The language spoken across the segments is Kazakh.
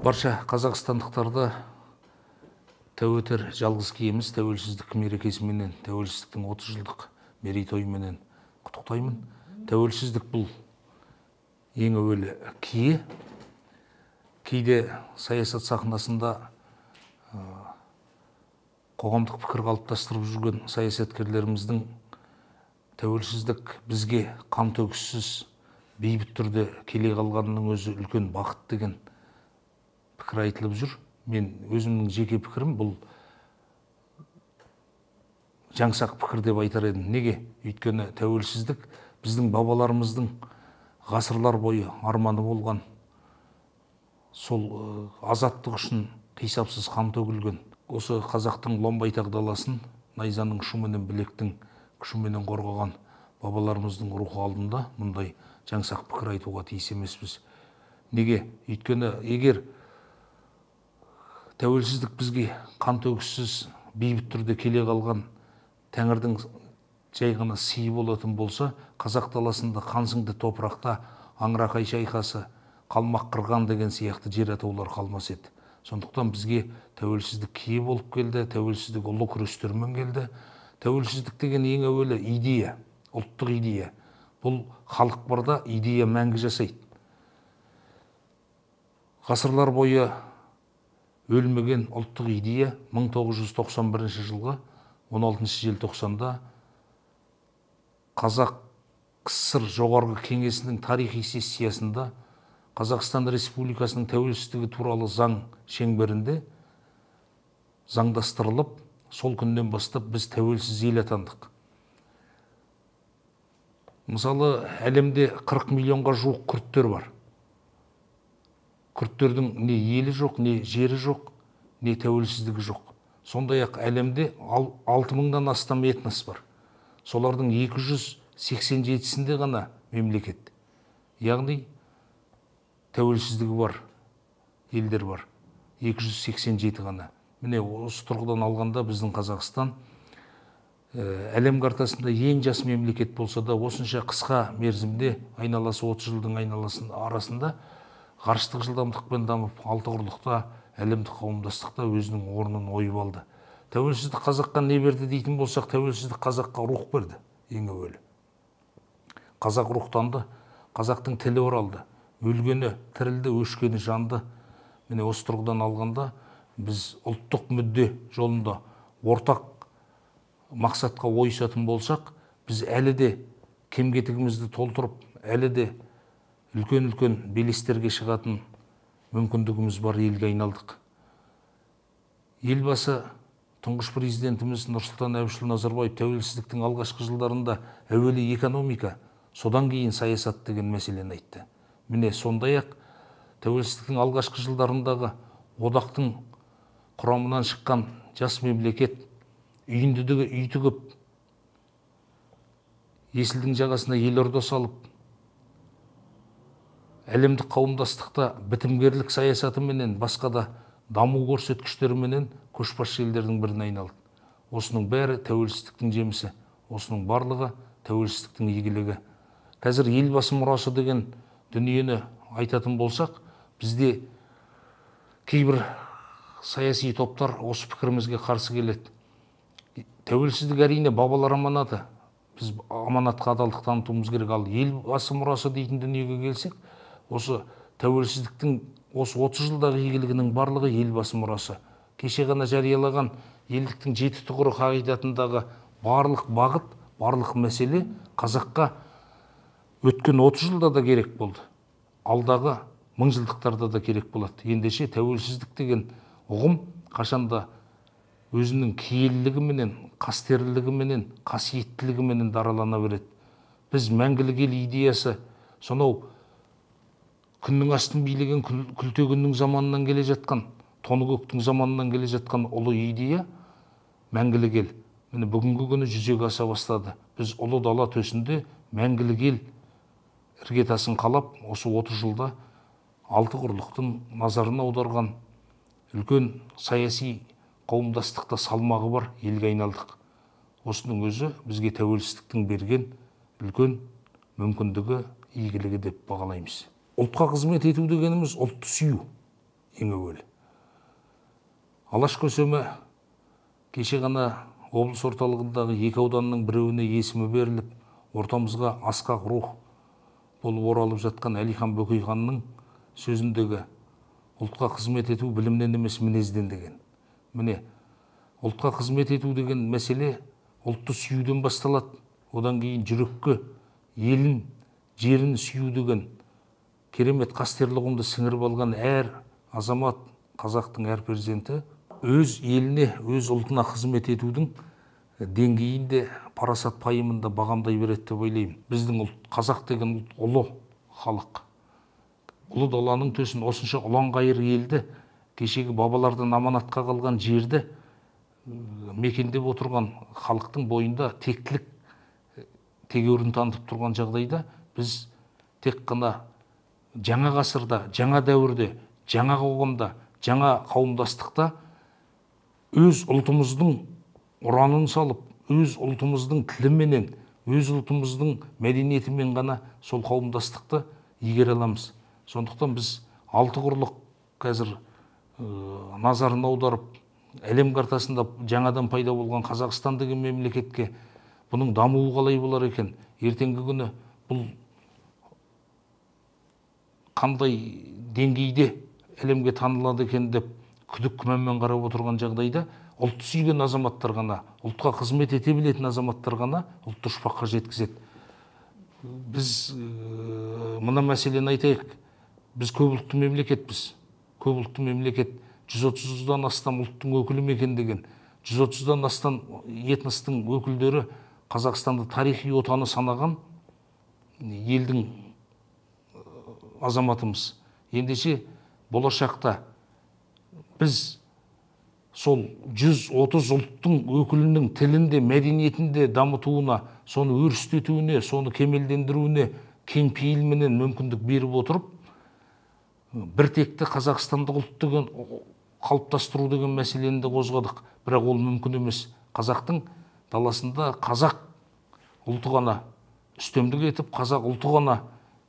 Барша қазақстандықтарды тәуетер жалғыз киеміз тәуелсіздік мерекесіменен, тәуелсіздіктің 30 жылдық мерейтойыменен құттықтаймын. Тәуелсіздік бұл ең әуелі кие. Кейде саясат сахнасында қоғамдық пікір қалыптастырып жүрген саясаткерлеріміздің тәуелсіздік бізге қан төгіссіз бейбіт түрде келе қалғанының өзі үлкен бақыт деген пікір айтылып жүр. Мен өзімнің жеке пікірім бұл жаңсақ пікір деп айтар едім. Неге? Өйткені тәуелсіздік біздің бабаларымыздың ғасырлар бойы арманы болған, сол азаттық үшін қисапсыз қан төгілген. Осы қазақтың ломбайтақ даласын найзаның ұшыменен, білектің күшіменен қорғаған бабаларымыздың рухы алдында мұндай жаңсақ пікір айтуға тиіс емеспіз. Неге? Өйткені егер тәуелсіздік бізге қан төгіссіз бейбіт түрде келе қалған Тәңірдің жай ғана сыйы болатын болса, қазақ даласында қансыңды топырақта аңырақай шайқасы, қалмақ қырған деген сияқты жер атаулар қалмас еді. Сондықтан бізге тәуелсіздік кие болып келді, тәуелсіздік ұлы күрестермен келді. Тәуелсіздік деген ең әуелі идея, ұлттық идея. Бұл халық барда идея мәңгі жасайды. Ғасырлар бойы өлмеген ұлттық идея 1991 жылғы 16 желтоқсанда Қазақ КСР жоғарғы кеңесінің тарихи сессиясында Қазақстан Республикасының тәуелсіздігі туралы заң шеңберінде заңдастырылып, сол күннен бастап біз тәуелсіз ел атандық. Мысалы, әлемде 40 миллионға жуық күрттер бар. Күрттердің не елі жоқ, не жері жоқ, не тәуелсіздігі жоқ. Сондай-ақ әлемде 6000-дан астам этнос бар. Солардың 287-сінде ғана мемлекет. Яғни тәуелсіздігі бар елдер бар. 287 ғана. Міне осы тұрғыдан алғанда біздің Қазақстан әлем картасында ең жас мемлекет болса да, осынша қысқа мерзімде айналасы 30 жылдың арасында ғарыштық жылдамдықпен дамып, алты құрлықта, әлемдік қауымдастықта өзінің орнын ойып алды. Тәуелсіздік қазаққа не берді дейтін болсақ, тәуелсіздік қазаққа рух берді, ең әуелі. Қазақ рухтанды, қазақтың тілі оралды, өлгені тірілді, өшкені жанды. Міне осы тұрғыдан алғанда біз ұлттық мүдде жолында ортақ мақсатқа ойысатын болсақ, біз әлі де кем-кетігімізді толтырып, әлі де үлкен-үлкен белестерге шығатын мүмкіндігіміз бар елге айналдық. Елбасы тұңғыш президентіміз Нұрсұлтан Әбішұлы Назарбаев тәуелсіздіктің алғашқы жылдарында әуелі экономика, содан кейін саясат деген мәселені айтты. Міне сондай-ақ тәуелсіздіктің алғашқы жылдарындағы одақтың құрамынан шыққан жас мемлекет үйіндідегі үй тігіп, есілдің жағасына елорда салып, әлемдік қауымдастықта бітімгерлік саясатыменен, басқа да даму көрсеткіштеріменен көшбасшы елдердің біріне айналды. Осының бәрі тәуелсіздіктің жемісі, осының барлығы тәуелсіздіктің игілігі. Қазір елбасы мұрасы деген дүниені айтатын болсақ, бізде кейбір саяси топтар осы пікірімізге қарсы келеді. Тәуелсіздік әрине бабалар аманаты. Біз аманатқа адалдық танытуымыз керек. Ал елбасы мұрасы дейтін дүниеге келсек, осы тәуелсіздіктің осы 30 жылдағы игілігінің барлығы елбасы мұрасы. Кеше ғана жариялаған елдіктің 7 тұғыры қағидатындағы барлық бағыт, барлық мәселе қазаққа өткен 30 жылда да керек болды. Алдағы мыңжылдықтарда да керек болады. Ендеше тәуелсіздік деген ұғым қашанда өзінің киелілігіменен, қастерлілігіменен, қасиеттілігіменен даралана береді. Біз мәңгілік ел идеясы сонау күннің астын билеген күлтегіннің заманынан келе жатқан, Тоныкөктің заманынан келе жатқан ұлы идея мәңгілік ел. Міне бүгінгі күні жүзеге аса бастады. Біз ұлы дала төсінде мәңгілік ел іргетасын қалап, осы 30 жылда алты құрлықтың назарын аударған үлкен саяси қауымдастықта салмағы бар елге айналдық. Осының өзі бізге тәуелсіздіктің берген үлкен мүмкіндігі, игілігі деп бағалаймыз. Ұлтқа қызмет ету дегеніміз ұлтты сүю. ең әуелі. Алаш көсемі кеше ғана облыс орталығындағы 2 ауданның біреуіне есімі беріліп, ортамызға асқақ рух болып оралып жатқан Әлихан Бөкейханның сөзіндегі ұлтқа қызмет ету білімнен емес мінезден деген. Міне, ұлтқа қызмет ету деген мәселе ұлтты сүюден басталады. Одан кейін жүрекке елін, жерін сүю деген керемет қастерлі ұғымды сіңіріп алған әр азамат, қазақтың әр перзенті өз еліне, өз ұлтына қызмет етудің деңгейінде, парасат пайымында бағамдай береді деп ойлаймын. Біздің ұлт, қазақ деген ұлт ұлы халық. Ұлы даланың төсін осынша ұлан-ғайыр елді, кешегі бабалардан аманатқа қалған жерді мекендеп отырған халықтың бойында тектілік тегеурін танытып тұрған жағдайда біз тек қана жаңа ғасырда, жаңа дәуірде, жаңа қоғамда, жаңа қауымдастықта өз ұлтымыздың ұранын салып, өз ұлтымыздың тіліменен, өз ұлтымыздың мәдениетімен ғана сол қауымдастықты игере аламыз. Сондықтан біз алты құрлық қазір назарын аударып, әлем картасында жаңадан пайда болған Қазақстан деген мемлекетке бұның дамуы қалай болар екен, ертеңгі күні бұл қандай деңгейде әлемге танылады екен деп күдік күмәнмен қарап отырған жағдайда ұлтты сүйген азаматтар ғана, ұлтқа қызмет ете білетін азаматтар ғана ұлтты ұрпаққа жеткізеді. Біз мына мәселені айтайық. Біз көпұлтты мемлекетпіз. Көпұлтты мемлекет 130-дан астам ұлттың өкілі мекендеген, 130-дан астам этностың өкілдері Қазақстанды тарихи отаны санаған елдің азаматымыз. Ендеше болашақта біз сол 130 ұлттың өкілінің тілінде, мәдениетінде дамытуына, соны өрістетуіне, соны кемелдендіруіне кең пейілменен мүмкіндік беріп отырып, бір текті Қазақстандық ұлт деген қалыптастыру деген мәселені де қозғадық. Бірақ ол мүмкін емес. Қазақтың даласында қазақ ұлты ғана үстемдік етіп, қазақ ұлты ғана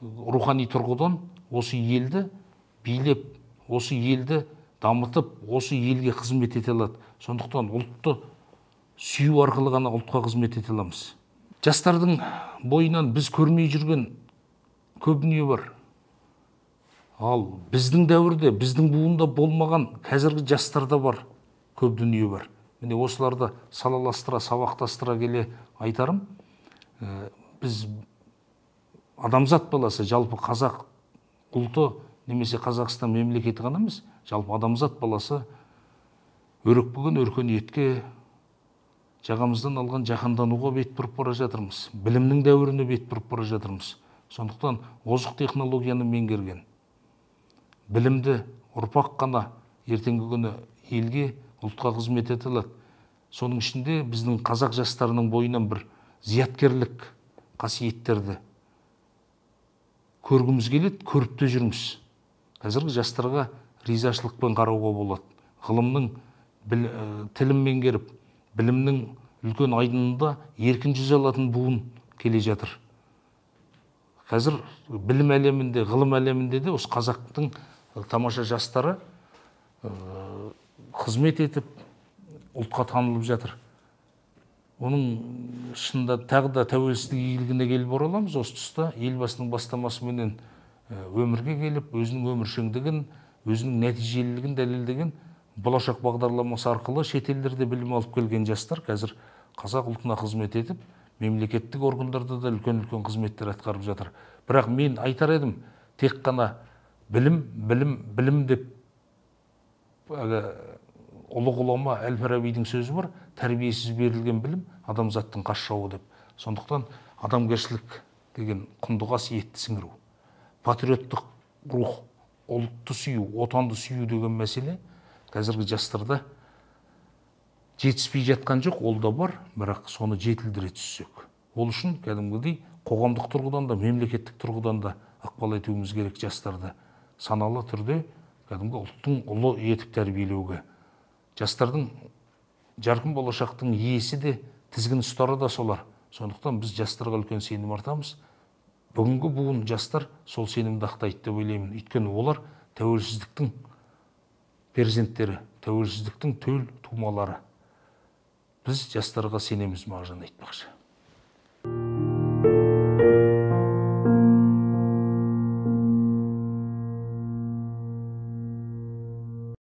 рухани тұрғыдан осы елді билеп, осы елді дамытып, осы елге қызмет ете алады. Сондықтан ұлтты сүю арқылы ғана ұлтқа қызмет ете аламыз. Жастардың бойынан біз көрмей жүрген көп дүние бар. Ал біздің дәуірде, біздің буында болмаған қазіргі жастарда бар көп дүние бар. Міне осыларды салаластыра, сабақтастыра келе айтарым. Біз адамзат баласы, жалпы қазақ ұлты немесе Қазақстан мемлекеті ғана емес, жалпы адамзат баласы өрек бүгін өркениетке, жағамыздан алған жаһандануға бет бұрып бара жатырмыз. Білімнің дәуіріне бет бұрып бара жатырмыз. Сондықтан озық технологияны меңгерген, білімді ұрпақ қана ертеңгі күні елге, ұлтқа қызмет ете алады. Соның ішінде біздің қазақ жастарының бойынан бір зияткерлік қасиеттерді көргіміз келеді, көріп те жүрміз. Қазіргі жастарға ризашылықпен қарауға болады. Ғылымның тілін меңгеріп, білімнің үлкен айдынында еркін жүзе алатын буын келе жатыр. Қазір білім әлемінде, ғылым әлемінде де осы қазақтың тамаша жастары қызмет етіп, ұлтқа танылып жатыр. Оның шынында тағы да тәуелсіздік игілігіне келіп ораламыз. Осы тұста елбасының бастамасымен өмірге келіп, өзінің өміршеңдігін, өзінің нәтижелілігін дәлелдеген болашақ бағдарламасы арқылы шетелдерде білім алып келген жастар қазір қазақ ұлтына қызмет етіп, мемлекеттік органдарда да үлкен-үлкен қызметтер атқарып жатыр. Бірақ мен айтар едім, тек қана білім деп ұлы ғұлама Әл-Фарабидің сөзі бар, тәрбиесіз берілген білім адамзаттың қас жауы деп. Сондықтан адамгершілік деген құнды қасиетті сіңіру, патриоттық рух, ұлтты сүю, отанды сүю деген мәселе қазіргі жастарда жетіспей жатқан жоқ, ол да бар, бірақ соны жетілдіре түссек. Ол үшін кәдімгідей қоғамдық тұрғыдан да, мемлекеттік тұрғыдан да ықпал етуіміз керек жастарды саналы түрде кәдімгі ұлттың ұлы етіп тәрбиелеуге. Жастардың жарқын болашақтың иесі де, тізгін ұстары да солар. Сондықтан біз жастарға үлкен сенім артамыз. Бүгінгі буын жастар сол сенімді ақтайды деп ойлаймын. Өйткені олар тәуелсіздіктің перзенттері, тәуелсіздіктің төл тумалары. Біз жастарға сенеміз, мағжан айтпақшы.